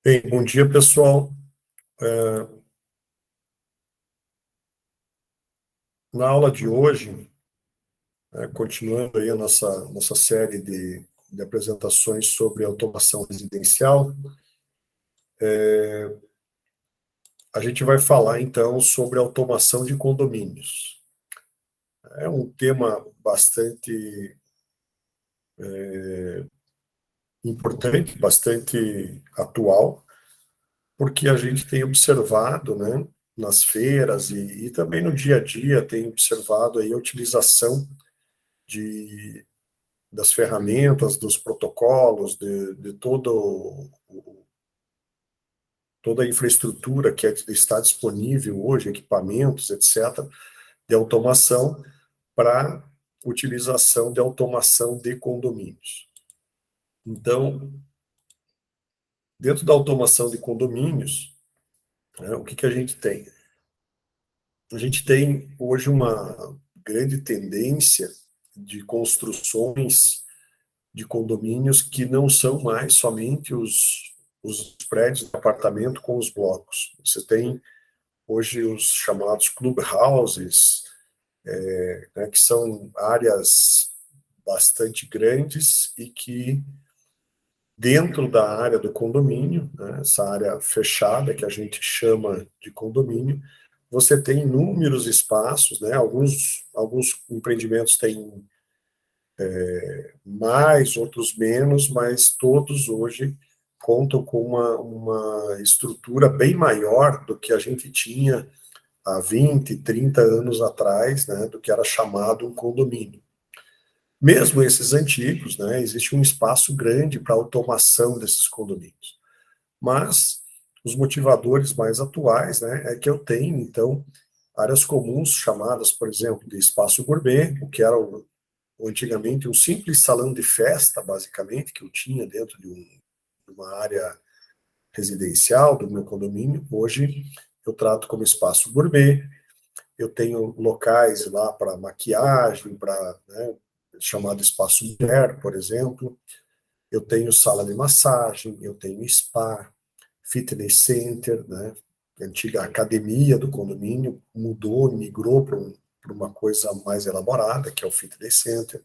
Bem, bom dia, pessoal. Na aula de hoje, continuando aí a nossa série de apresentações sobre automação residencial, a gente vai falar então sobre automação de condomínios. É um tema bastante importante, bastante atual, porque a gente tem observado, né, nas feiras e também no dia a dia, tem observado aí a utilização de das ferramentas, dos protocolos, de toda a infraestrutura que está disponível hoje, equipamentos, etc., de automação para utilização de automação de condomínios. Então, dentro da automação de condomínios, né, o que a gente tem? A gente tem hoje uma grande tendência de construções de condomínios que não são mais somente os prédios de apartamento com os blocos. Você tem hoje os chamados clubhouses, né, que são áreas bastante grandes e que dentro da área do condomínio, né, essa área fechada que a gente chama de condomínio, você tem inúmeros espaços, né, alguns empreendimentos têm mais, outros menos, mas todos hoje contam com uma estrutura bem maior do que a gente tinha há 20, 30 anos atrás, né, do que era chamado um condomínio. Mesmo esses antigos, né, existe um espaço grande para automação desses condomínios. Mas os motivadores mais atuais, né, é que eu tenho, então, áreas comuns chamadas, por exemplo, de espaço gourmet, o que era antigamente um simples salão de festa, basicamente, que eu tinha dentro de uma área residencial do meu condomínio. Hoje eu trato como espaço gourmet, eu tenho locais lá para maquiagem, para, né, chamado espaço mulher, por exemplo. Eu tenho sala de massagem, eu tenho spa, fitness center, né? A antiga academia do condomínio mudou, migrou para uma coisa mais elaborada, que é o fitness center.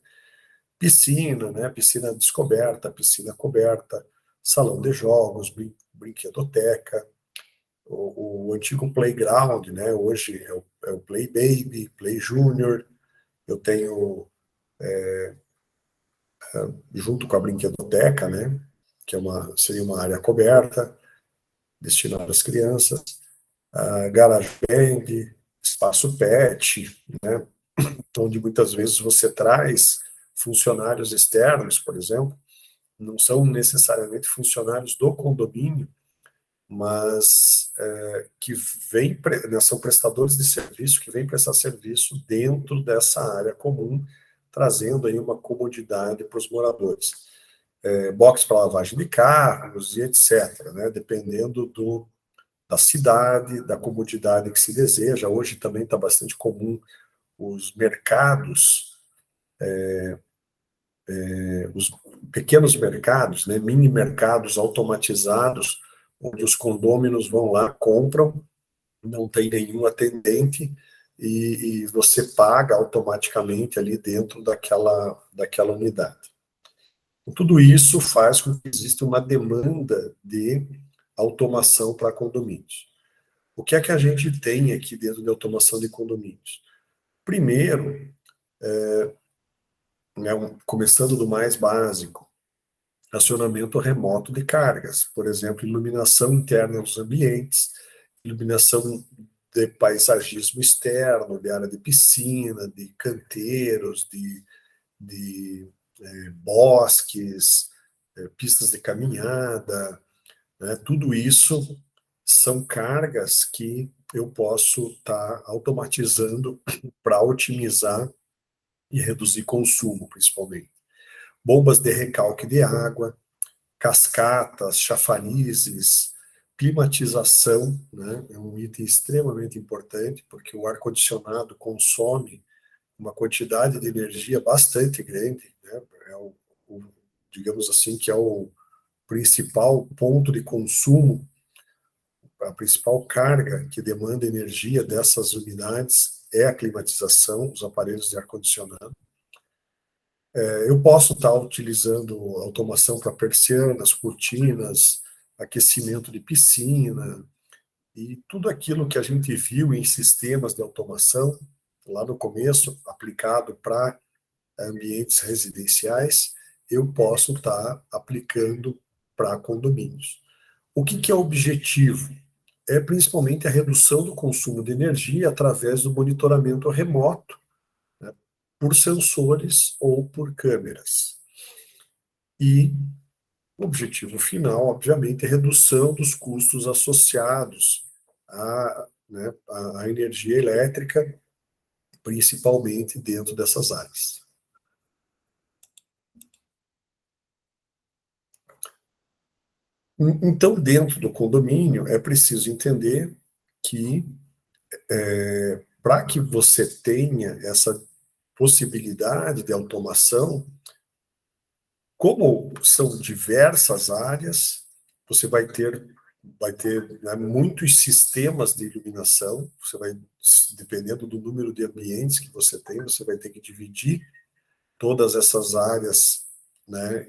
Piscina, né? Piscina descoberta, piscina coberta, salão de jogos, brinquedoteca, o antigo playground, né? Hoje é o Play Baby, Play Junior. Eu tenho, junto com a brinquedoteca, né? Que seria uma área coberta, destinada às crianças, a garage band, espaço pet, né? Onde muitas vezes você traz funcionários externos, por exemplo, não são necessariamente funcionários do condomínio, mas que né, são prestadores de serviço que vêm prestar serviço dentro dessa área comum, trazendo aí uma comodidade para os moradores. Box para lavagem de carros e etc., né, dependendo da cidade, da comodidade que se deseja. Hoje também está bastante comum os mercados, os pequenos mercados, né, mini mercados automatizados, onde os condôminos vão lá, compram, não tem nenhum atendente e você paga automaticamente ali dentro daquela unidade. Tudo isso faz com que exista uma demanda de automação para condomínios. O que é que a gente tem aqui dentro de automação de condomínios? Primeiro, né, começando do mais básico, acionamento remoto de cargas, por exemplo, iluminação interna dos ambientes, iluminação de paisagismo externo, de área de piscina, de canteiros, de bosques, pistas de caminhada, né? Tudo isso são cargas que eu posso estar automatizando para otimizar e reduzir consumo, principalmente. Bombas de recalque de água, cascatas, chafarizes, climatização, né, é um item extremamente importante, porque o ar-condicionado consome uma quantidade de energia bastante grande, né, é digamos assim, que é principal ponto de consumo, a principal carga que demanda energia dessas unidades é a climatização, os aparelhos de ar-condicionado. Eu posso estar utilizando automação para persianas, cortinas, aquecimento de piscina, e tudo aquilo que a gente viu em sistemas de automação, lá no começo, aplicado para ambientes residenciais, eu posso estar aplicando para condomínios. O que é o objetivo? É principalmente a redução do consumo de energia através do monitoramento remoto, né, por sensores ou por câmeras. E o objetivo final, obviamente, é a redução dos custos associados né, à energia elétrica, principalmente dentro dessas áreas. Então, dentro do condomínio, é preciso entender que, para que você tenha essa possibilidade de automação, como são diversas áreas, você vai ter, né, muitos sistemas de iluminação, você vai, dependendo do número de ambientes que você tem, você vai ter que dividir todas essas áreas, né,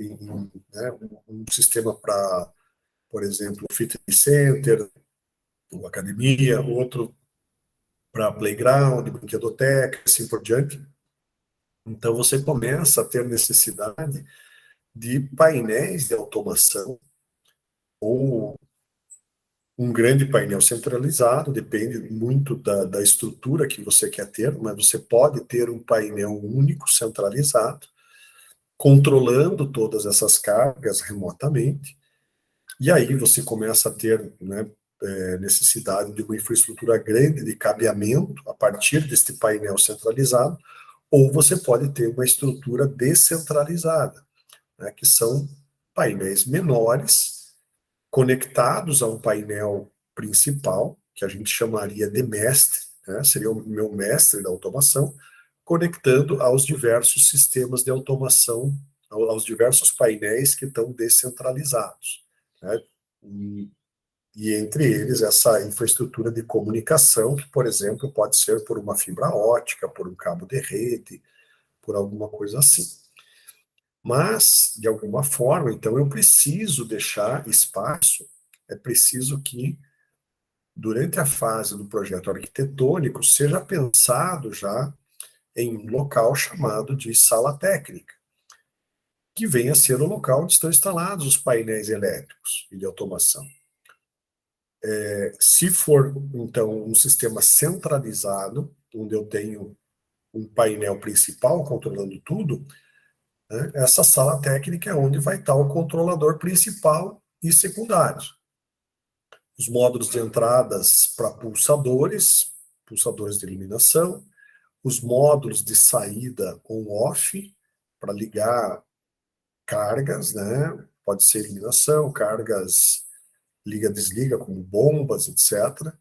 né, um sistema para, por exemplo, fitness center, uma academia, outro para playground, brinquedoteca, assim por diante. Então você começa a ter necessidade de painéis de automação ou um grande painel centralizado, depende muito da estrutura que você quer ter, mas você pode ter um painel único centralizado, controlando todas essas cargas remotamente, e aí você começa a ter, né, necessidade de uma infraestrutura grande de cabeamento a partir deste painel centralizado, ou você pode ter uma estrutura descentralizada, né, que são painéis menores, conectados a um painel principal, que a gente chamaria de mestre, né, seria o meu mestre da automação, conectando aos diversos sistemas de automação, aos diversos painéis que estão descentralizados, né, e entre eles essa infraestrutura de comunicação, que, por exemplo, pode ser por uma fibra ótica, por um cabo de rede, por alguma coisa assim. Mas, de alguma forma, então eu preciso deixar espaço, é preciso que, durante a fase do projeto arquitetônico, seja pensado já em um local chamado de sala técnica, que venha a ser o local onde estão instalados os painéis elétricos e de automação. Se for, então, um sistema centralizado, onde eu tenho um painel principal controlando tudo, né, essa sala técnica é onde vai estar o controlador principal e secundário. Os módulos de entradas para pulsadores, pulsadores de iluminação, os módulos de saída on-off, para ligar cargas, né? Pode ser iluminação, cargas liga-desliga, como bombas, etc.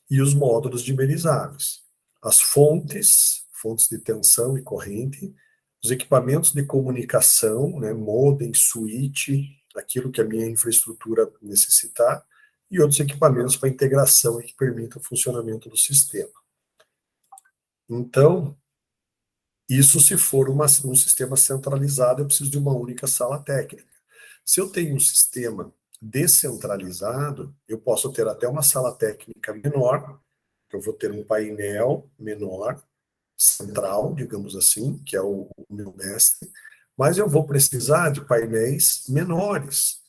E os módulos dimerizáveis. As fontes de tensão e corrente, os equipamentos de comunicação, né, modem, switch, aquilo que a minha infraestrutura necessitar, e outros equipamentos para integração e que permitam o funcionamento do sistema. Então, isso se for um sistema centralizado, eu preciso de uma única sala técnica. Se eu tenho um sistema descentralizado, eu posso ter até uma sala técnica menor, eu vou ter um painel menor, central, digamos assim, que é o meu mestre, mas eu vou precisar de painéis menores,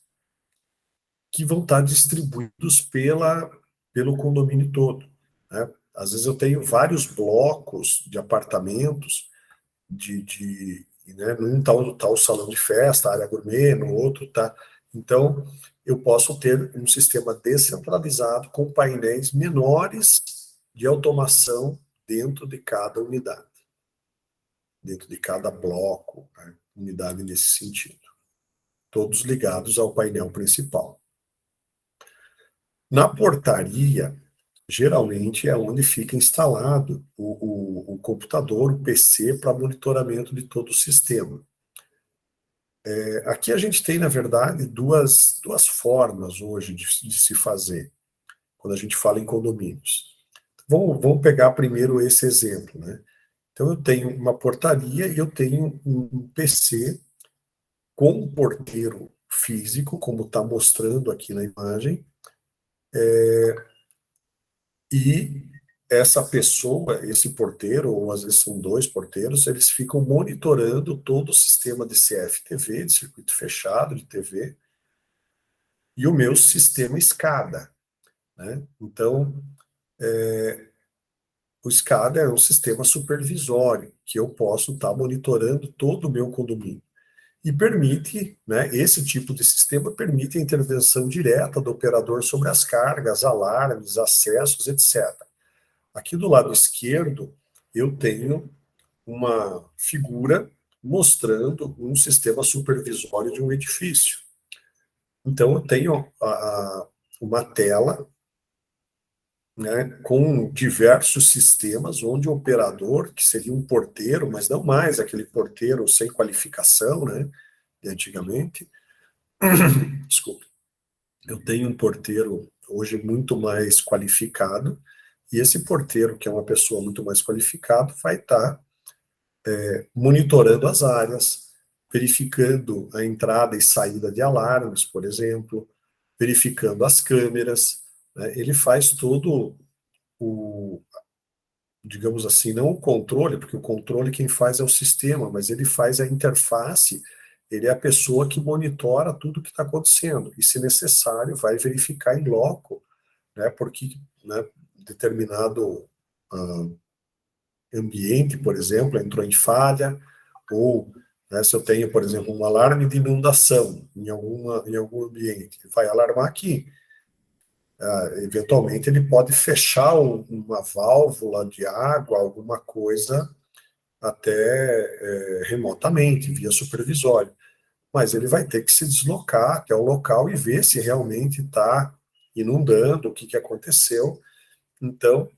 que vão estar distribuídos pelo condomínio todo, né? Às vezes eu tenho vários blocos de apartamentos, né, num tá o salão de festa, a área gourmet, no outro tá. Então, eu posso ter um sistema descentralizado com painéis menores de automação dentro de cada unidade, dentro de cada bloco, né, unidade nesse sentido. Todos ligados ao painel principal. Na portaria, geralmente é onde fica instalado o computador, o PC, para monitoramento de todo o sistema. Aqui a gente tem, na verdade, duas formas hoje de se fazer, quando a gente fala em condomínios. Vamos pegar primeiro esse exemplo, né? Então, eu tenho uma portaria e eu tenho um PC com um porteiro físico, como está mostrando aqui na imagem, e essa pessoa, esse porteiro, ou às vezes são dois porteiros, eles ficam monitorando todo o sistema de CFTV, de circuito fechado de TV, e o meu sistema SCADA, né? Então, o SCADA é um sistema supervisório, que eu posso estar monitorando todo o meu condomínio. E permite, né, esse tipo de sistema permite a intervenção direta do operador sobre as cargas, alarmes, acessos, etc. Aqui do lado esquerdo, eu tenho uma figura mostrando um sistema supervisório de um edifício. Então, eu tenho uma tela, né, com diversos sistemas, onde o operador, que seria um porteiro, mas não mais aquele porteiro sem qualificação, né, de antigamente, desculpa, eu tenho um porteiro hoje muito mais qualificado, e esse porteiro, que é uma pessoa muito mais qualificada, vai estar monitorando as áreas, verificando a entrada e saída de alarmes, por exemplo, verificando as câmeras, né? Ele faz todo o, digamos assim, não o controle, porque o controle quem faz é o sistema, mas ele faz a interface, ele é a pessoa que monitora tudo o que está acontecendo, e se necessário, vai verificar em loco, né, porque, né, determinado ambiente, por exemplo, entrou em falha, ou, né, se eu tenho, por exemplo, um alarme de inundação em algum ambiente, vai alarmar aqui. Eventualmente, ele pode fechar uma válvula de água, alguma coisa, até remotamente, via supervisório. Mas ele vai ter que se deslocar até o local e ver se realmente está inundando, o que, que aconteceu. Então,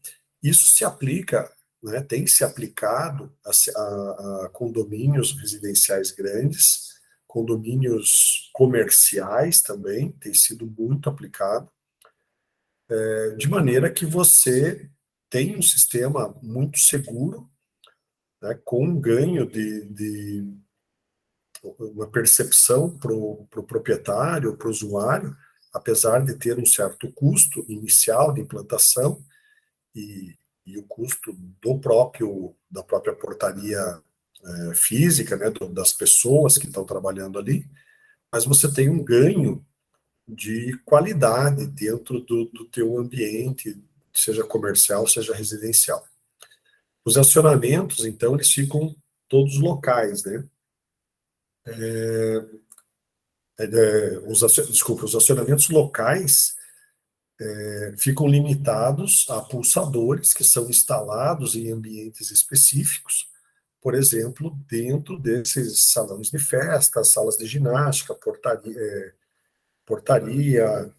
isso se aplica, né, tem se aplicado a condomínios residenciais grandes, condomínios comerciais também, tem sido muito aplicado, de maneira que você tem um sistema muito seguro, né, com um ganho de uma percepção para o proprietário, para o usuário, apesar de ter um certo custo inicial de implantação, e, e o custo da própria portaria física, né, das pessoas que estão trabalhando ali, mas você tem um ganho de qualidade dentro do teu ambiente, seja comercial, seja residencial. Os acionamentos, então, eles ficam todos locais, né? Desculpa, os acionamentos locais ficam limitados a pulsadores que são instalados em ambientes específicos, por exemplo, dentro desses salões de festa, salas de ginástica, portaria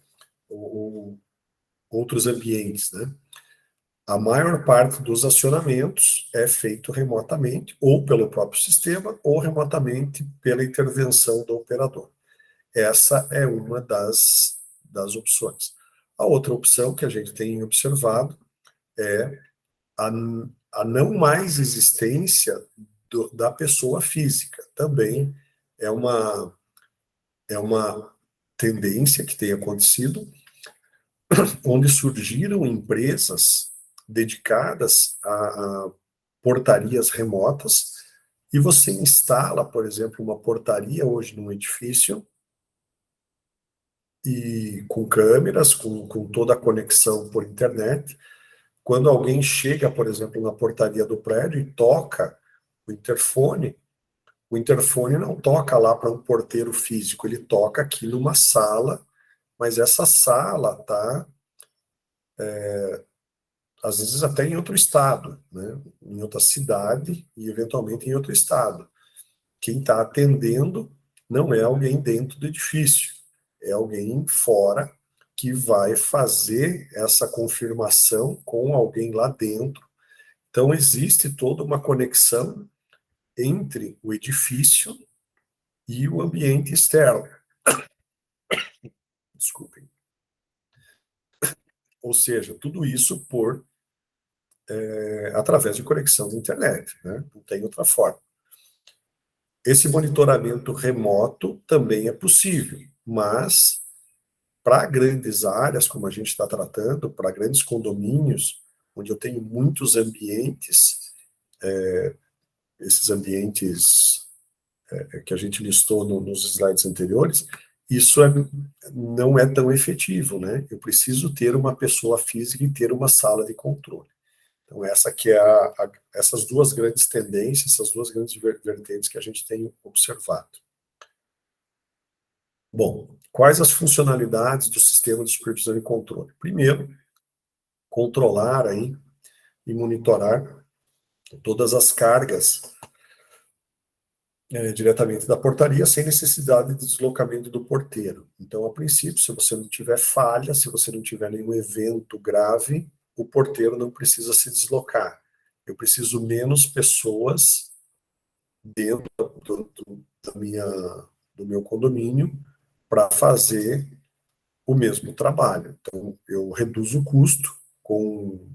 ou outros ambientes, né? A maior parte dos acionamentos é feito remotamente, ou pelo próprio sistema, ou remotamente pela intervenção do operador. Essa é uma das opções. A outra opção que a gente tem observado é a, a não mais existência da pessoa física. Também é é uma tendência que tem acontecido, onde surgiram empresas dedicadas a portarias remotas, e você instala, por exemplo, uma portaria hoje num edifício, e com câmeras, com toda a conexão por internet. Quando alguém chega, por exemplo, na portaria do prédio e toca o interfone não toca lá para um porteiro físico, ele toca aqui numa sala, mas essa sala está, às vezes, até em outro estado, né? Em outra cidade e, eventualmente, em outro estado. Quem está atendendo não é alguém dentro do edifício, é alguém fora que vai fazer essa confirmação com alguém lá dentro. Então, existe toda uma conexão entre o edifício e o ambiente externo. Desculpem. Ou seja, tudo isso através de conexão de internet, né? Não tem outra forma. Esse monitoramento remoto também é possível, mas para grandes áreas, como a gente está tratando, para grandes condomínios, onde eu tenho muitos ambientes, esses ambientes que a gente listou nos slides anteriores, isso não é tão efetivo, né? Eu preciso ter uma pessoa física e ter uma sala de controle. Então, essa que é essas duas grandes tendências, essas duas grandes vertentes que a gente tem observado. Bom, quais as funcionalidades do sistema de supervisão e controle? Primeiro, controlar aí e monitorar todas as cargas diretamente da portaria, sem necessidade de deslocamento do porteiro. Então, a princípio, se você não tiver falha, se você não tiver nenhum evento grave, o porteiro não precisa se deslocar. Eu preciso menos pessoas dentro do meu condomínio para fazer o mesmo trabalho. Então, eu reduzo o custo com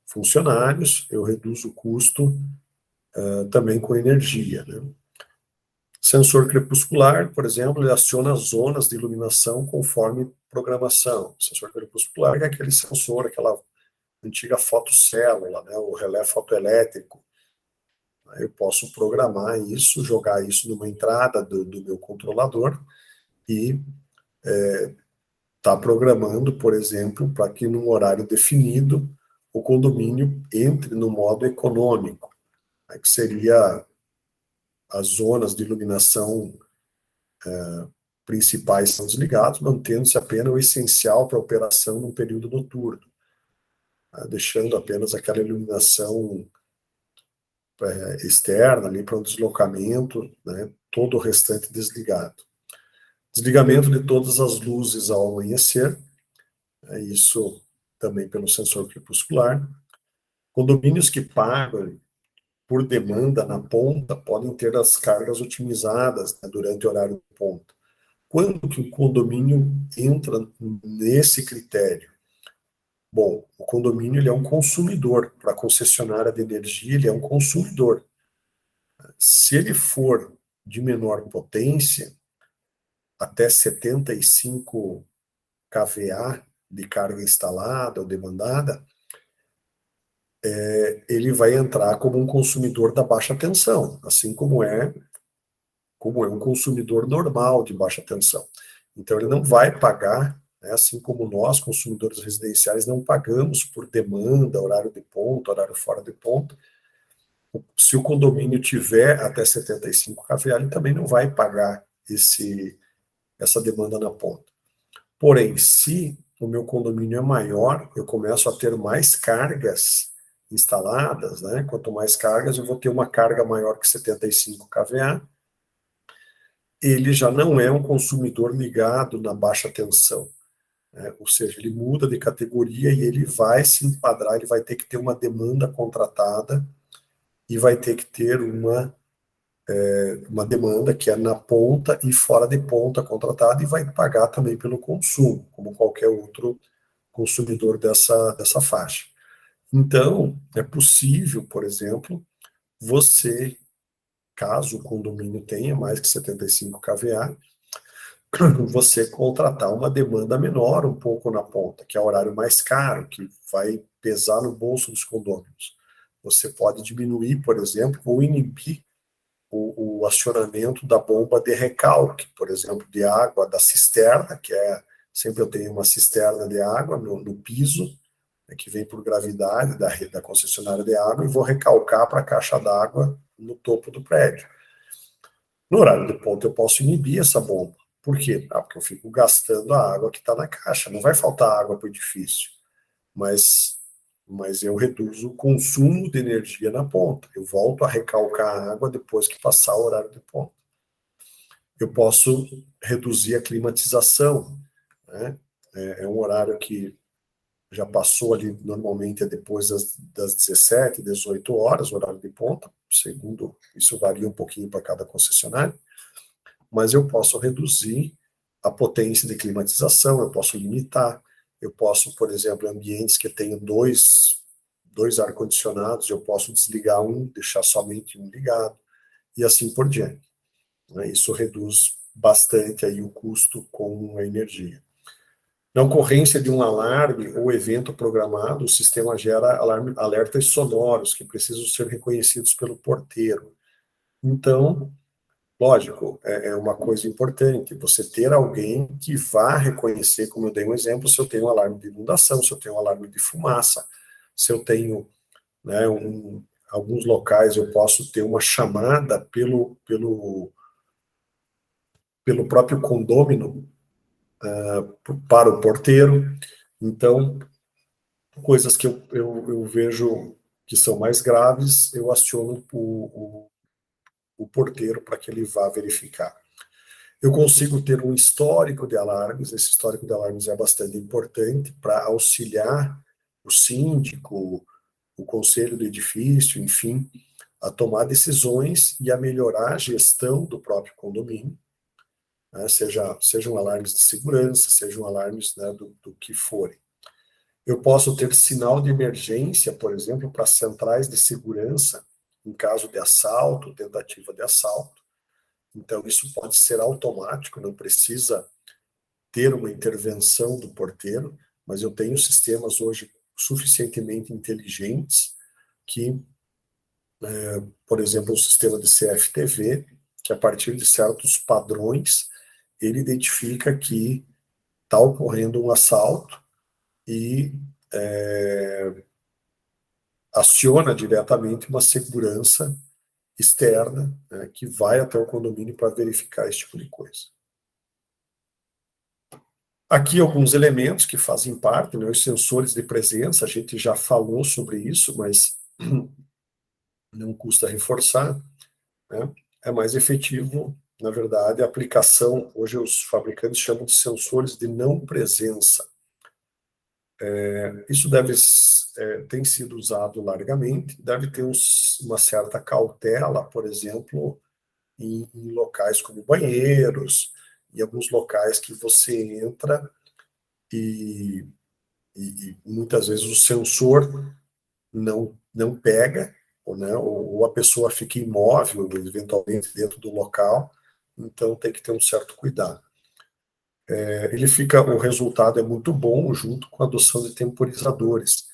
funcionários, eu reduzo o custo também com energia, né? Sensor crepuscular, por exemplo, ele aciona zonas de iluminação conforme programação. Sensor crepuscular é aquele sensor, aquela antiga fotocélula, né, o relé fotoelétrico. Eu posso programar isso, jogar isso numa entrada do meu controlador e tá programando, por exemplo, para que num horário definido o condomínio entre no modo econômico, né, que seria as zonas de iluminação principais são desligados, mantendo-se apenas o essencial para a operação no período noturno, né, deixando apenas aquela iluminação externa ali para o deslocamento, né, todo o restante desligado. Desligamento de todas as luzes ao amanhecer, isso também pelo sensor crepuscular. Condomínios que pagam por demanda na ponta podem ter as cargas otimizadas, né, durante o horário de ponta. Quando que o condomínio entra nesse critério? Bom, o condomínio ele é um consumidor, para a concessionária de energia ele é um consumidor. Se ele for de menor potência, até 75 kVA de carga instalada ou demandada, ele vai entrar como um consumidor da baixa tensão, assim como é um consumidor normal de baixa tensão. Então, ele não vai pagar, né, assim como nós, consumidores residenciais, não pagamos por demanda, horário de ponta, horário fora de ponta. Se o condomínio tiver até 75 kVA, ele também não vai pagar essa demanda na ponta. Porém, se o meu condomínio é maior, eu começo a ter mais cargas instaladas, né? Quanto mais cargas, eu vou ter uma carga maior que 75 kVA. Ele já não é um consumidor ligado na baixa tensão, né? Ou seja, ele muda de categoria e ele vai se enquadrar, ele vai ter que ter uma demanda contratada e vai ter que ter uma demanda que é na ponta e fora de ponta contratada e vai pagar também pelo consumo, como qualquer outro consumidor dessa faixa. Então, é possível, por exemplo, você, caso o condomínio tenha mais que 75 kVA, você contratar uma demanda menor um pouco na ponta, que é o horário mais caro, que vai pesar no bolso dos condôminos. Você pode diminuir, por exemplo, ou inibir o acionamento da bomba de recalque, por exemplo, de água da cisterna, sempre eu tenho uma cisterna de água no piso, né, que vem por gravidade da concessionária de água, e vou recalcar para a caixa d'água no topo do prédio. No horário de ponta eu posso inibir essa bomba. Por quê? Porque eu fico gastando a água que está na caixa. Não vai faltar água para o edifício, mas eu reduzo o consumo de energia na ponta. Eu volto a recalcar a água depois que passar o horário de ponta. Eu posso reduzir a climatização, né? É um horário que já passou ali, normalmente é depois das 17, 18 horas, o horário de ponta, segundo, isso varia um pouquinho para cada concessionário. mas eu posso reduzir a potência de climatização, eu posso limitar, eu posso, por exemplo, em ambientes que tenham dois ar-condicionados, eu posso desligar um, deixar somente um ligado, e assim por diante, né? Isso reduz bastante aí o custo com a energia. Na ocorrência de um alarme ou evento programado, o sistema gera alertas sonoros que precisam ser reconhecidos pelo porteiro. Então, lógico, é uma coisa importante, você ter alguém que vá reconhecer, como eu dei um exemplo, se eu tenho um alarme de inundação, se eu tenho um alarme de fumaça, se eu tenho, né, alguns locais eu posso ter uma chamada pelo próprio condômino para o porteiro. Então, coisas que eu vejo que são mais graves, eu aciono o porteiro para que ele vá verificar. Eu consigo ter um histórico de alarmes, esse histórico de alarmes é bastante importante para auxiliar o síndico, o conselho do edifício, enfim, a tomar decisões e a melhorar a gestão do próprio condomínio, né, sejam alarmes de segurança, sejam alarmes, né, do que forem. Eu posso ter sinal de emergência, por exemplo, para centrais de segurança, em caso de assalto, tentativa de assalto. Então, isso pode ser automático, não precisa ter uma intervenção do porteiro, mas eu tenho sistemas hoje suficientemente inteligentes que, por exemplo, o sistema de CFTV, que a partir de certos padrões, ele identifica que está ocorrendo um assalto e aciona diretamente uma segurança externa, né, que vai até o condomínio para verificar esse tipo de coisa. Aqui alguns elementos que fazem parte, né, os sensores de presença, a gente já falou sobre isso, mas não custa reforçar, né? É mais efetivo, na verdade, a aplicação, hoje os fabricantes chamam de sensores de não presença. Isso tem sido usado largamente, deve ter uma certa cautela, por exemplo, em locais como banheiros, em alguns locais que você entra e, e muitas vezes o sensor não pega, ou a pessoa fica imóvel, eventualmente, dentro do local, então tem que ter um certo cuidado. O resultado é muito bom junto com a adoção de temporizadores,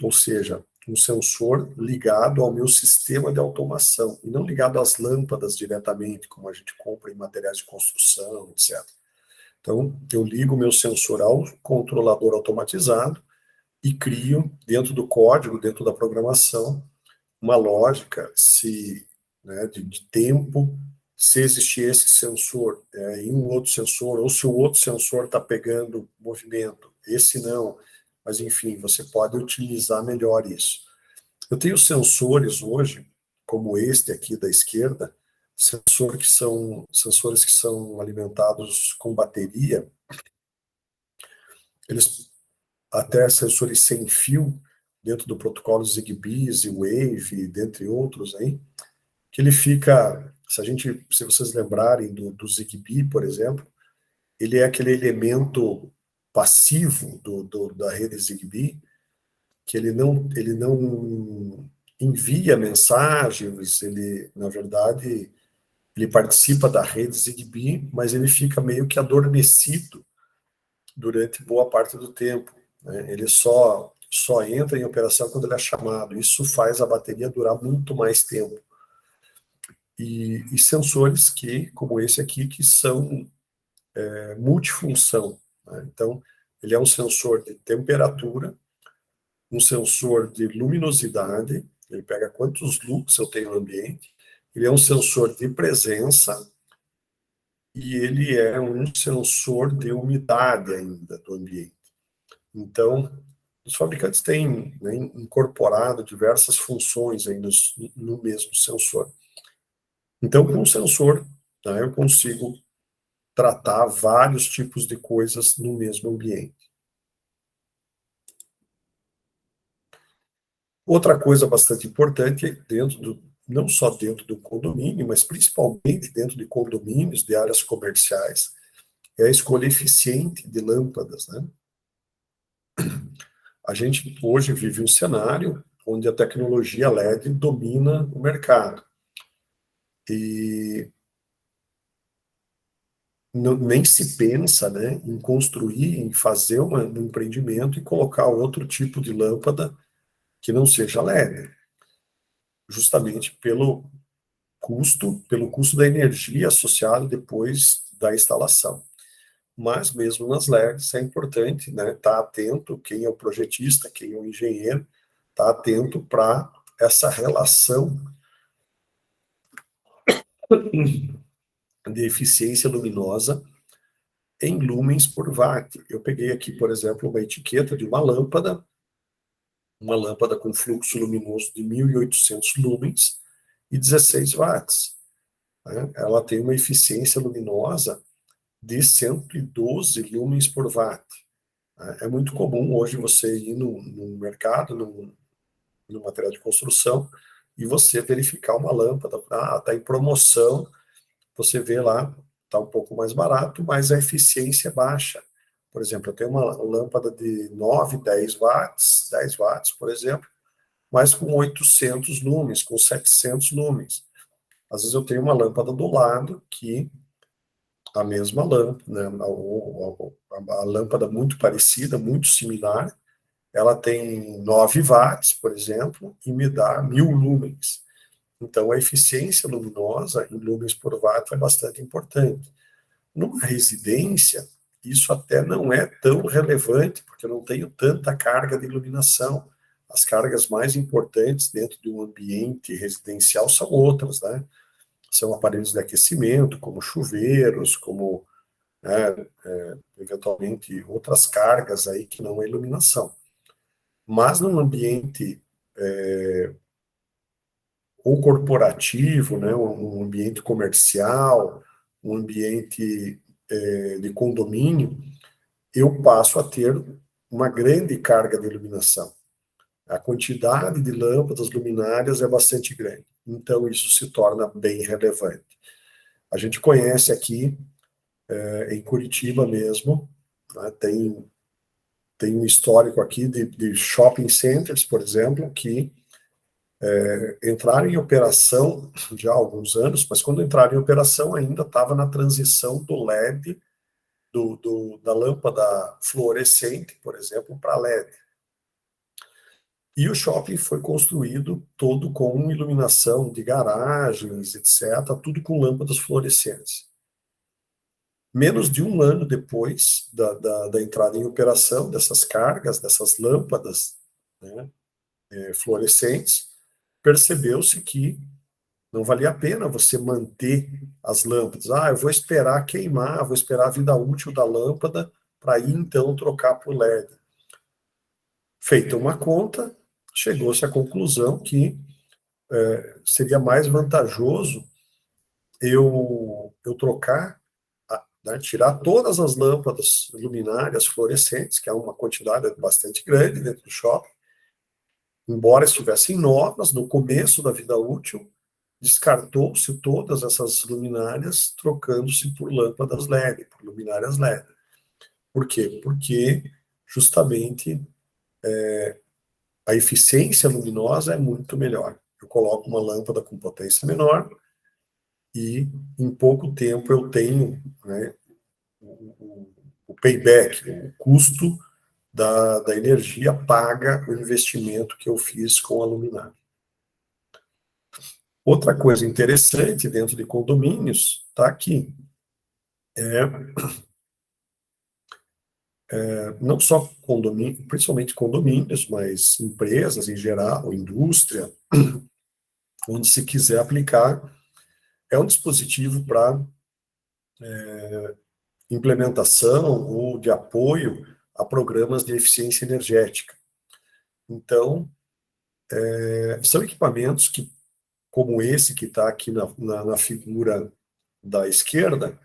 ou seja, um sensor ligado ao meu sistema de automação, e não ligado às lâmpadas diretamente, como a gente compra em materiais de construção, etc. Então, eu ligo o meu sensor ao controlador automatizado e crio, dentro do código, dentro da programação, uma lógica né, de tempo, se existir esse sensor em um outro sensor, ou se o outro sensor está pegando movimento, esse não, mas enfim, você pode utilizar melhor isso. Eu tenho sensores hoje, como este aqui da esquerda, sensores que são alimentados com bateria, eles até sensores sem fio, dentro do protocolo Zigbee, Z-Wave, dentre outros aí, que ele fica, se vocês lembrarem do Zigbee, por exemplo, ele é aquele elemento passivo da rede Zigbee, que ele não envia mensagens, ele, na verdade, ele participa da rede Zigbee, mas ele fica meio que adormecido durante boa parte do tempo, né? Ele só entra em operação quando ele é chamado. Isso faz a bateria durar muito mais tempo. E sensores como esse aqui, que são multifunção, né? Então, ele é um sensor de temperatura, um sensor de luminosidade, ele pega quantos lux eu tenho no ambiente, ele é um sensor de presença e ele é um sensor de umidade ainda do ambiente. Então, os fabricantes têm, né, incorporado diversas funções aí no mesmo sensor. Então, com o sensor, né, eu consigo tratar vários tipos de coisas no mesmo ambiente. Outra coisa bastante importante, dentro não só dentro do condomínio, mas principalmente dentro de condomínios, de áreas comerciais, é a escolha eficiente de lâmpadas, né? A gente hoje vive um cenário onde a tecnologia LED domina o mercado. E nem se pensa, né, em construir, em fazer um empreendimento e colocar outro tipo de lâmpada que não seja LED, justamente pelo custo da energia associado depois da instalação. Mas mesmo nas LEDs é importante, né, estar atento, quem é o projetista, quem é o engenheiro, estar atento para essa relação de eficiência luminosa em lumens por watt. Eu peguei aqui, por exemplo, uma etiqueta de uma lâmpada com fluxo luminoso de 1.800 lumens e 16 watts, né? Ela tem uma eficiência luminosa de 112 lumens por watt. É muito comum hoje você ir no mercado, no material de construção, e você verificar uma lâmpada, está em promoção, você vê lá, está um pouco mais barato, mas a eficiência é baixa. Por exemplo, eu tenho uma lâmpada de 9, 10 watts, 10 watts, por exemplo, mas com 800 lumens, com 700 lumens. Às vezes eu tenho uma lâmpada do lado que a mesma lâmpada, né, a lâmpada muito parecida, muito similar, ela tem 9 watts, por exemplo, e me dá 1.000 lumens. Então, a eficiência luminosa em lumens por watt é bastante importante. Numa residência, isso até não é tão relevante, porque eu não tenho tanta carga de iluminação. As cargas mais importantes dentro de um ambiente residencial são outras, né? São aparelhos de aquecimento, como chuveiros, como, né, eventualmente outras cargas aí que não é iluminação. Mas num ambiente ou corporativo, né, um ambiente comercial, um ambiente de condomínio, eu passo a ter uma grande carga de iluminação. A quantidade de lâmpadas luminárias é bastante grande. Então, isso se torna bem relevante. A gente conhece aqui, em Curitiba mesmo, né, tem um histórico aqui de shopping centers, por exemplo, que entraram em operação já há alguns anos, mas quando entraram em operação ainda estava na transição do LED, da lâmpada fluorescente, por exemplo, para LED. E o shopping foi construído todo com iluminação de garagens, etc., tudo com lâmpadas fluorescentes. Menos de um ano depois da entrada em operação dessas cargas, dessas lâmpadas, né, fluorescentes, percebeu-se que não valia a pena você manter as lâmpadas. Eu vou esperar queimar, vou esperar a vida útil da lâmpada para ir então trocar por LED. Feita uma conta, chegou-se à conclusão que seria mais vantajoso eu trocar, né, tirar todas as lâmpadas luminárias fluorescentes, que é uma quantidade bastante grande dentro do shopping, embora estivessem novas no começo da vida útil, descartou-se todas essas luminárias, trocando-se por lâmpadas LED, por luminárias LED. Por quê? Porque justamente a eficiência luminosa é muito melhor. Eu coloco uma lâmpada com potência menor e em pouco tempo eu tenho, né, o payback, o custo da energia paga o investimento que eu fiz com a luminária. Outra coisa interessante dentro de condomínios está aqui. Não só condomínio, principalmente condomínios, mas empresas em geral, indústria, onde se quiser aplicar, é um dispositivo para implementação ou de apoio a programas de eficiência energética. Então, são equipamentos que, como esse que está aqui na figura da esquerda,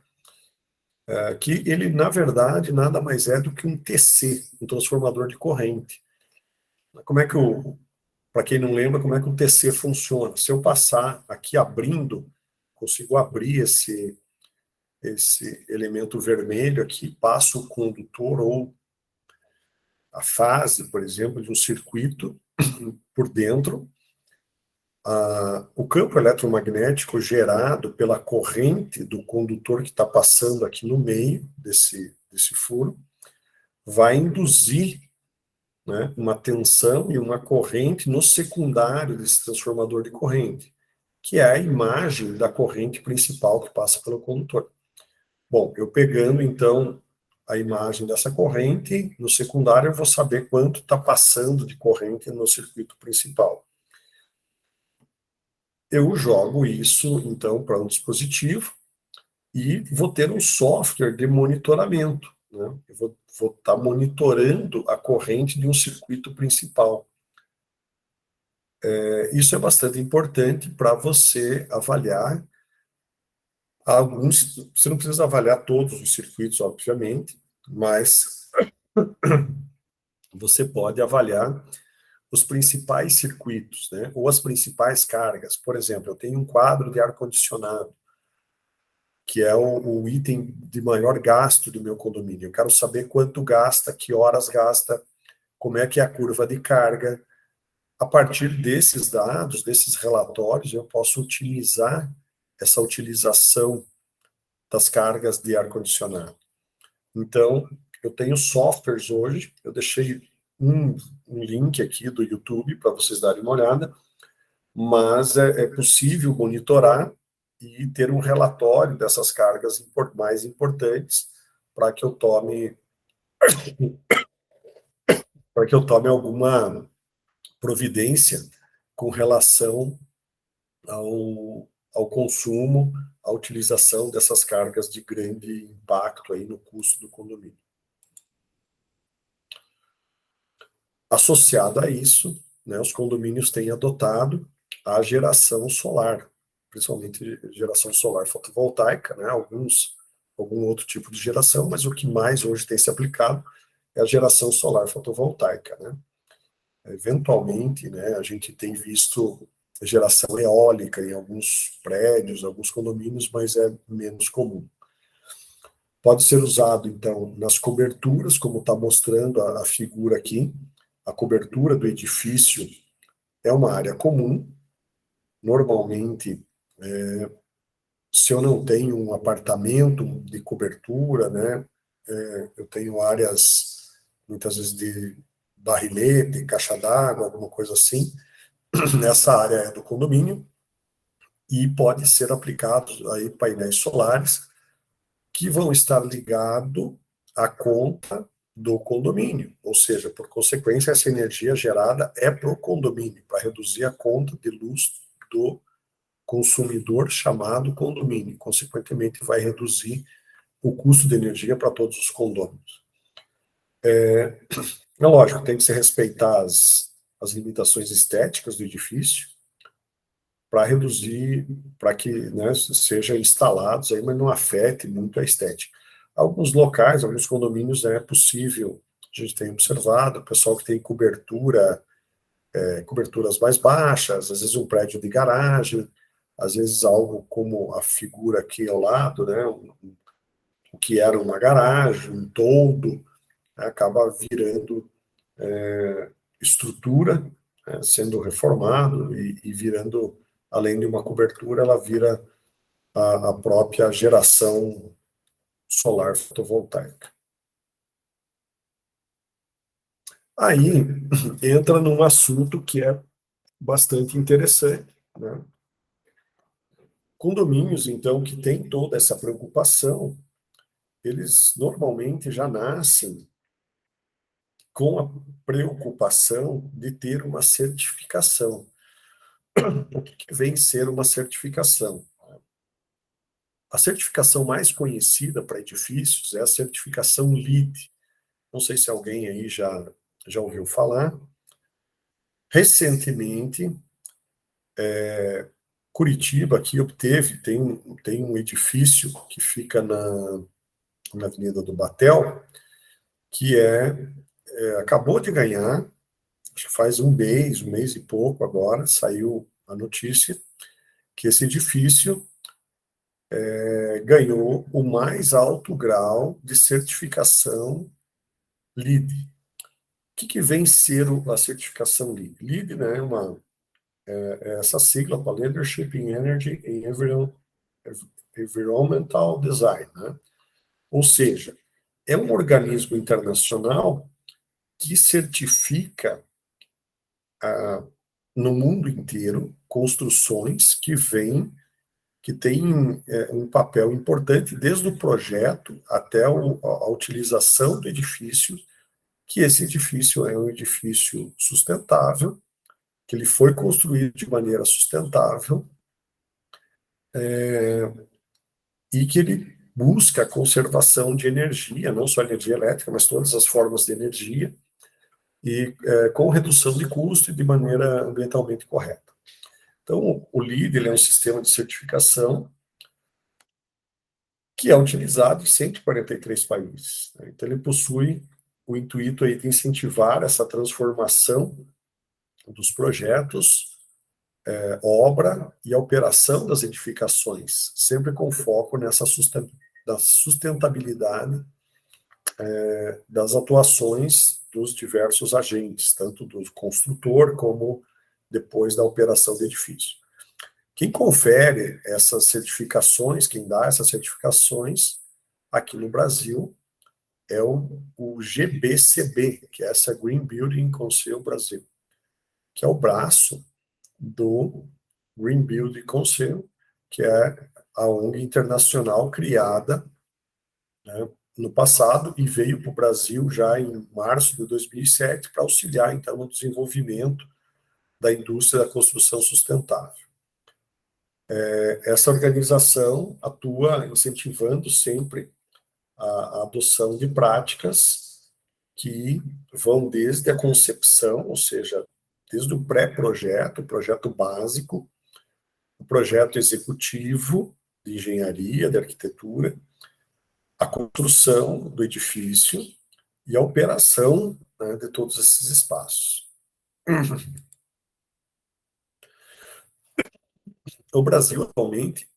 que ele, na verdade, nada mais é do que um TC, um transformador de corrente. Como é que para quem não lembra, como é que o TC funciona. Se eu passar aqui abrindo, consigo abrir esse elemento vermelho aqui, passo o condutor ou a fase, por exemplo, de um circuito por dentro. O campo eletromagnético gerado pela corrente do condutor que está passando aqui no meio desse furo vai induzir, né, uma tensão e uma corrente no secundário desse transformador de corrente, que é a imagem da corrente principal que passa pelo condutor. Bom, eu pegando, então, a imagem dessa corrente, no secundário eu vou saber quanto está passando de corrente no circuito principal. Eu jogo isso, então, para um dispositivo e vou ter um software de monitoramento, né? Eu vou estar monitorando a corrente de um circuito principal. Isso é bastante importante para você avaliar alguns. Você não precisa avaliar todos os circuitos, obviamente, mas você pode avaliar os principais circuitos, né? Ou as principais cargas. Por exemplo, eu tenho um quadro de ar-condicionado, que é o item de maior gasto do meu condomínio. Eu quero saber quanto gasta, que horas gasta, como é que é a curva de carga. A partir desses dados, desses relatórios, eu posso otimizar essa utilização das cargas de ar-condicionado. Então, eu tenho softwares hoje, eu deixei um link aqui do YouTube para vocês darem uma olhada, mas é possível monitorar e ter um relatório dessas cargas mais importantes para que eu tome alguma providência com relação ao consumo, à utilização dessas cargas de grande impacto aí no custo do condomínio. Associado a isso, né, os condomínios têm adotado a geração solar, principalmente geração solar fotovoltaica, né, algum outro tipo de geração, mas o que mais hoje tem se aplicado é a geração solar fotovoltaica, né. Eventualmente, né, a gente tem visto geração eólica em alguns prédios, alguns condomínios, mas é menos comum. Pode ser usado, então, nas coberturas, como está mostrando a figura aqui. A cobertura do edifício é uma área comum. Normalmente, se eu não tenho um apartamento de cobertura, né, eu tenho áreas, muitas vezes, de barrilete, caixa d'água, alguma coisa assim. Nessa área é do condomínio e pode ser aplicados aí painéis solares que vão estar ligados à conta do condomínio, ou seja, por consequência, essa energia gerada é para o condomínio, para reduzir a conta de luz do consumidor chamado condomínio. Consequentemente, vai reduzir o custo de energia para todos os condôminos. É lógico, tem que se respeitar as limitações estéticas do edifício para reduzir, para que, né, sejam instalados aí, mas não afete muito a estética. Alguns locais, alguns condomínios, é possível, a gente tem observado, o pessoal que tem coberturas mais baixas, às vezes um prédio de garagem, às vezes algo como a figura aqui ao lado, né, o que era uma garagem, um toldo, né, acaba virando estrutura, né, sendo reformado e virando, além de uma cobertura, ela vira a própria geração solar fotovoltaica. Aí entra num assunto que é bastante interessante, né? Condomínios, então, que têm toda essa preocupação, eles normalmente já nascem com a preocupação de ter uma certificação. O que vem ser uma certificação? A certificação mais conhecida para edifícios é a certificação LEED. Não sei se alguém aí já ouviu falar. Recentemente, Curitiba aqui tem um edifício que fica na Avenida do Batel, que acabou de ganhar acho que faz um mês e pouco agora, saiu a notícia que esse edifício ganhou o mais alto grau de certificação LEED. O que vem ser a certificação LEED? LEED, né, é essa sigla para Leadership in Energy and Environmental Design, né? Ou seja, é um organismo internacional que certifica no mundo inteiro construções que têm um papel importante desde o projeto até a utilização do edifício, que esse edifício é um edifício sustentável, que ele foi construído de maneira sustentável, e que ele busca a conservação de energia, não só energia elétrica, mas todas as formas de energia, e com redução de custo e de maneira ambientalmente correta. Então, o LEED ele é um sistema de certificação que é utilizado em 143 países. Né? Então, ele possui o intuito aí de incentivar essa transformação dos projetos, obra e a operação das edificações, sempre com foco nessa sustentabilidade das atuações dos diversos agentes, tanto do construtor como depois da operação do edifício. Quem confere essas certificações, quem dá essas certificações aqui no Brasil é o GBCB, que é essa Green Building Council Brasil, que é o braço do Green Building Council, que é a ONG internacional criada, né, no passado e veio para o Brasil já em março de 2007 para auxiliar, então, no desenvolvimento da indústria da construção sustentável. Essa organização atua incentivando sempre a adoção de práticas que vão desde a concepção, ou seja, desde o pré-projeto, o projeto básico, o projeto executivo de engenharia, de arquitetura, a construção do edifício e a operação, né, de todos esses espaços. O Brasil, atualmente,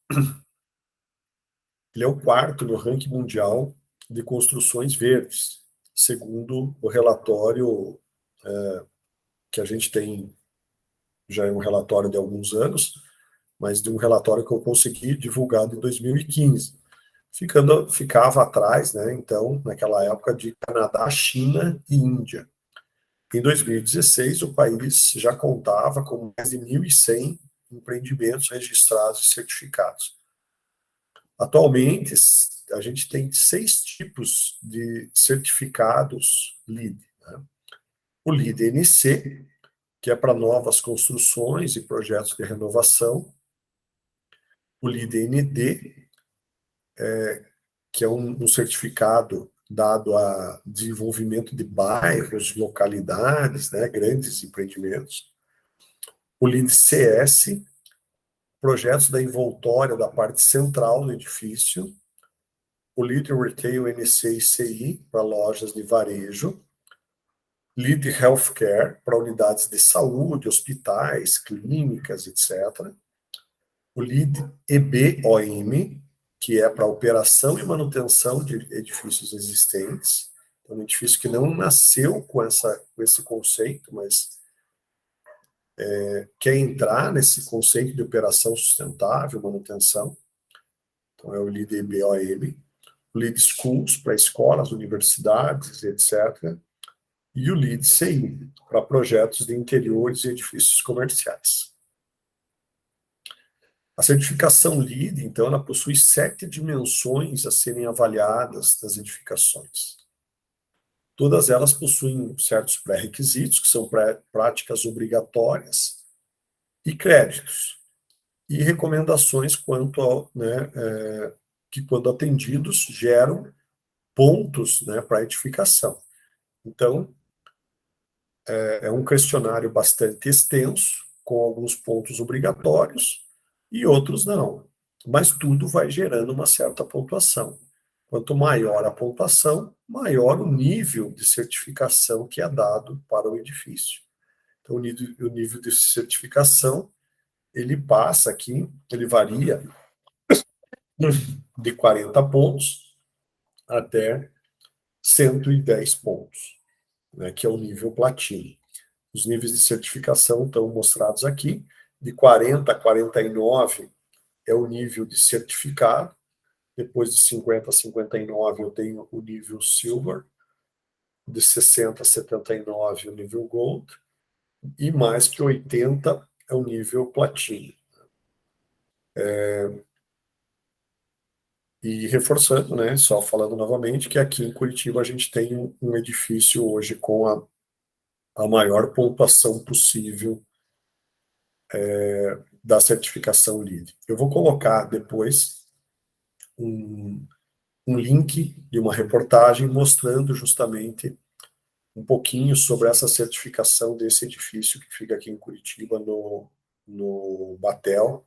ele é o quarto no ranking mundial de construções verdes, segundo o relatório que a gente tem, já é um relatório de alguns anos, mas de um relatório que eu consegui divulgado em 2015. Ficava atrás, né, então, naquela época, de Canadá, China e Índia. Em 2016, o país já contava com mais de 1.100 empreendimentos registrados e certificados. Atualmente, a gente tem 6 tipos de certificados LEED. Né? O LEED NC, que é para novas construções e projetos de renovação. O LEED ND, que é um certificado dado a desenvolvimento de bairros, localidades, né, grandes empreendimentos. O LEED CS, projetos da envoltória da parte central do edifício. O LEED Retail NC e CI, para lojas de varejo. LEED Healthcare, para unidades de saúde, hospitais, clínicas, etc. O LEED EBOM, que é para operação e manutenção de edifícios existentes. É um edifício que não nasceu com esse conceito, mas quer entrar nesse conceito de operação sustentável, manutenção. Então, é o LEED EBOM. O LEED Schools, para escolas, universidades, etc. E o LEED CI, para projetos de interiores e edifícios comerciais. A certificação LEED, então, ela possui 7 dimensões a serem avaliadas nas edificações. Todas elas possuem certos pré-requisitos, que são práticas obrigatórias, e créditos, e recomendações quanto ao, né, que, quando atendidos, geram pontos, né, para a edificação. Então, é um questionário bastante extenso, com alguns pontos obrigatórios e outros não. Mas tudo vai gerando uma certa pontuação. Quanto maior a pontuação, maior o nível de certificação que é dado para o edifício. Então, o nível de certificação, ele passa aqui, ele varia de 40 pontos até 110 pontos, né, que é o nível platino. Os níveis de certificação estão mostrados aqui, de 40 a 49 é o nível de certificado, depois de 50 a 59 eu tenho o nível silver, de 60 a 79 o nível gold, e mais que 80 é o nível platino. E reforçando, né, só falando novamente, que aqui em Curitiba a gente tem um edifício hoje com a maior pontuação possível da certificação LEED. Eu vou colocar depois um, um link de uma reportagem mostrando justamente um pouquinho sobre essa certificação desse edifício que fica aqui em Curitiba, no Batel,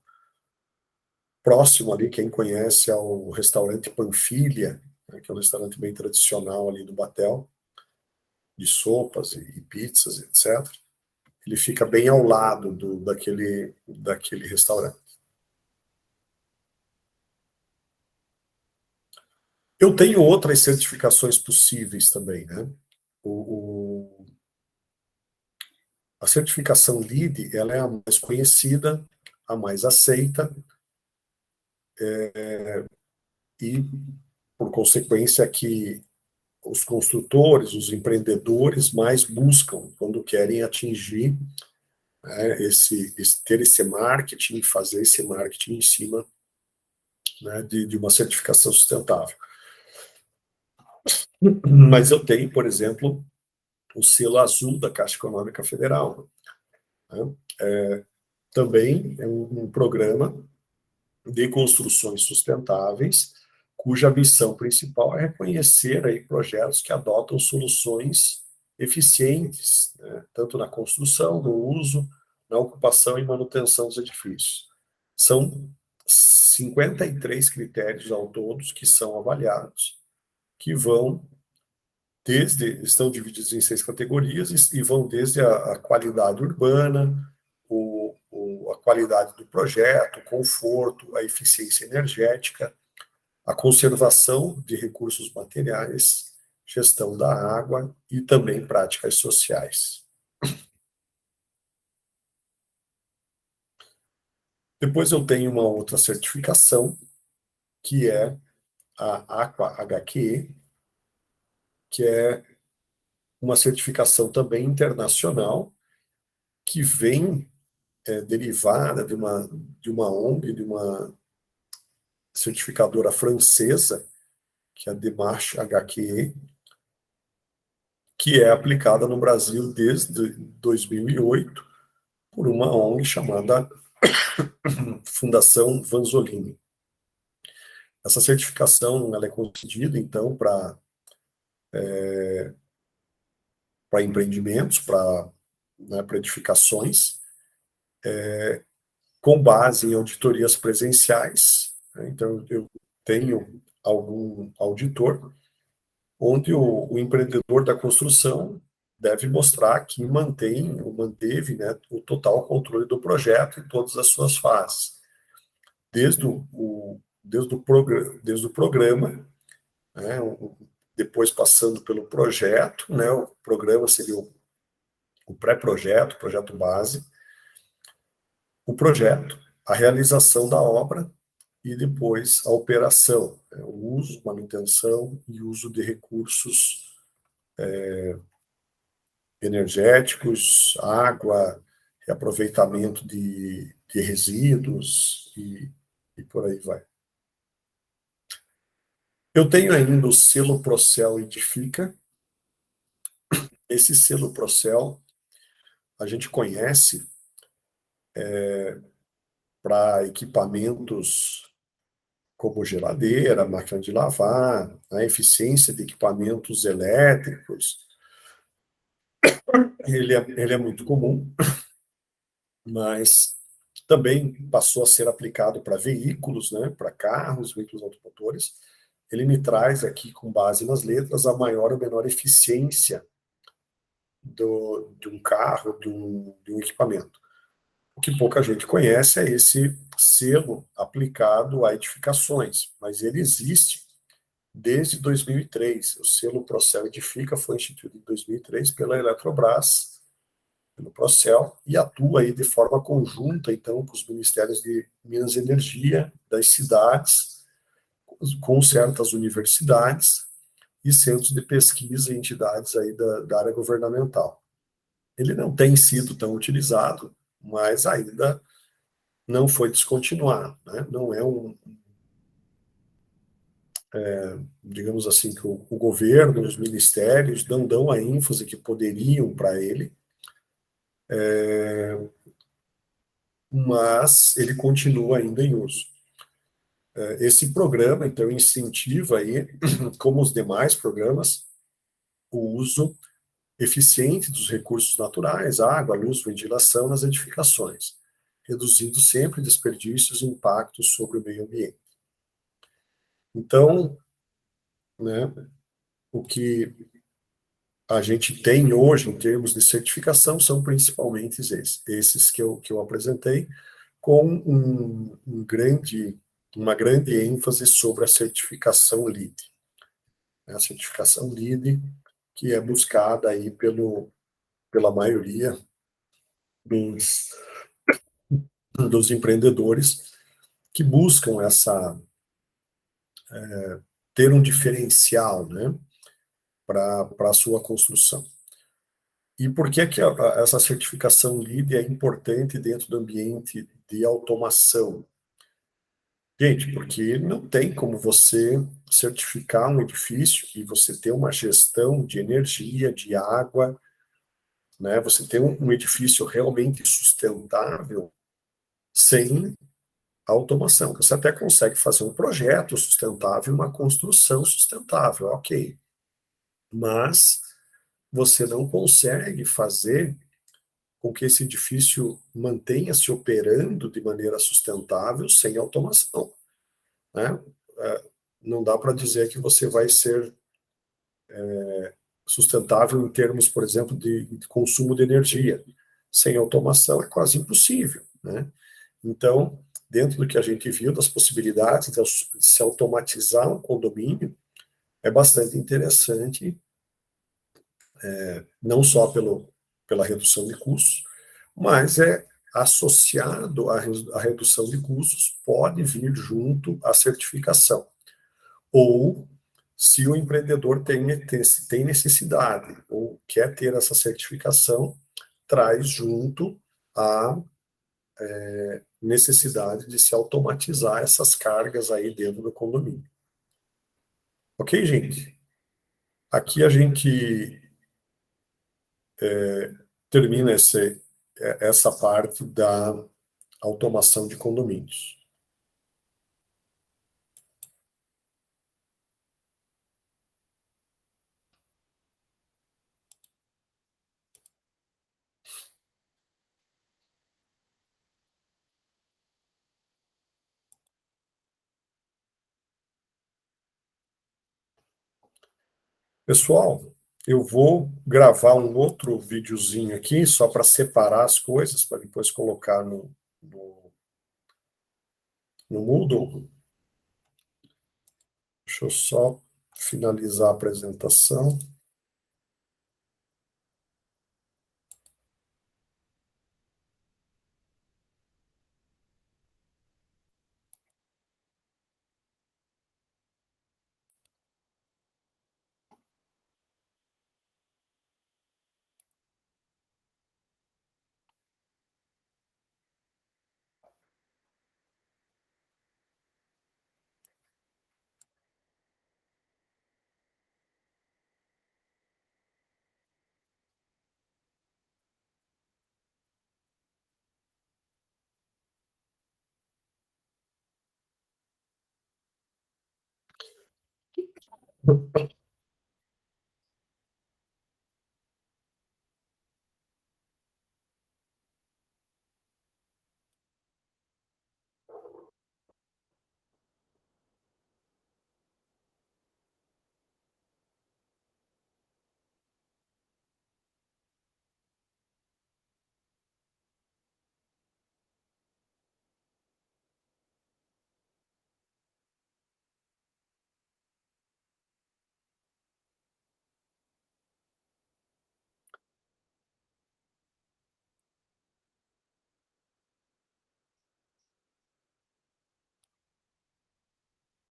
próximo ali, quem conhece, ao restaurante Panfilia, né, que é um restaurante bem tradicional ali do Batel, de sopas e pizzas, etc. Ele fica bem ao lado daquele restaurante. Eu tenho outras certificações possíveis também, né? A certificação LEED, ela é a mais conhecida, a mais aceita, e, por consequência, que os construtores, os empreendedores mais buscam quando querem atingir, né, ter esse marketing, fazer esse marketing em cima, né, de uma certificação sustentável. Mas eu tenho, por exemplo, o selo azul da Caixa Econômica Federal, né? Também é um programa de construções sustentáveis, cuja missão principal é reconhecer aí projetos que adotam soluções eficientes, né, tanto na construção, no uso, na ocupação e manutenção dos edifícios. São 53 critérios ao todos que são avaliados, que estão divididos em 6 categorias e vão desde a qualidade urbana, a qualidade do projeto, o conforto, a eficiência energética, a conservação de recursos materiais, gestão da água e também práticas sociais. Depois eu tenho uma outra certificação, que é a Aqua HQE, que é uma certificação também internacional, que vem derivada de uma ONG, de uma certificadora francesa, que é a Démarche HQE, que é aplicada no Brasil desde 2008 por uma ONG chamada Fundação Vanzolini. Essa certificação ela é concedida, então, para empreendimentos, né, para edificações, com base em auditorias presenciais, né? Então, eu tenho algum auditor onde o empreendedor da construção deve mostrar que manteve, né, o total controle do projeto em todas as suas fases, desde o programa, né, depois passando pelo projeto, né, o programa seria o pré-projeto, projeto base, o projeto, a realização da obra e depois a operação, né, o uso, manutenção e uso de recursos energéticos, água, reaproveitamento de resíduos e por aí vai. Eu tenho ainda o selo Procel Edifica. Esse selo Procel a gente conhece para equipamentos como geladeira, máquina de lavar, a eficiência de equipamentos elétricos. Ele é muito comum, mas também passou a ser aplicado para veículos, né, para carros, veículos automotores. Ele me traz aqui, com base nas letras, a maior ou menor eficiência de um carro, de um equipamento. O que pouca gente conhece é esse selo aplicado a edificações, mas ele existe desde 2003. O selo Procel Edifica foi instituído em 2003 pela Eletrobras, pelo Procel, e atua aí de forma conjunta, então, com os ministérios de Minas e Energia, das cidades, com certas universidades e centros de pesquisa e entidades aí da área governamental. Ele não tem sido tão utilizado, mas ainda não foi descontinuado, né? Não é digamos assim, que o governo, os ministérios não dão a ênfase que poderiam para ele, mas ele continua ainda em uso. Esse programa, então, incentiva aí, como os demais programas, o uso eficiente dos recursos naturais, água, luz, ventilação nas edificações, reduzindo sempre desperdícios e impactos sobre o meio ambiente. Então, né, o que a gente tem hoje em termos de certificação são principalmente esses que eu apresentei, com uma grande ênfase sobre a certificação LEED. A certificação LEED, que é buscada aí pela maioria dos, dos empreendedores que buscam ter um diferencial, né, para a sua construção. E por que essa certificação LEED é importante dentro do ambiente de automação? Gente, porque não tem como você certificar um edifício e você ter uma gestão de energia, de água, né? Você ter um edifício realmente sustentável sem automação. Você até consegue fazer um projeto sustentável, uma construção sustentável, ok. Mas você não consegue fazer com que esse edifício mantenha se operando de maneira sustentável sem automação, né? Não dá para dizer que você vai ser sustentável em termos, por exemplo, de consumo de energia. Sem automação é quase impossível, né? Então, dentro do que a gente viu das possibilidades de se automatizar um condomínio, é bastante interessante, não só pela redução de custos, mas é associado à redução de custos, pode vir junto à certificação. Ou, se o empreendedor tem necessidade ou quer ter essa certificação, traz junto a necessidade de se automatizar essas cargas aí dentro do condomínio. Ok, gente? Aqui a gente termina essa parte da automação de condomínios. Pessoal, eu vou gravar um outro videozinho aqui, só para separar as coisas, para depois colocar no Moodle. Deixa eu só finalizar a apresentação.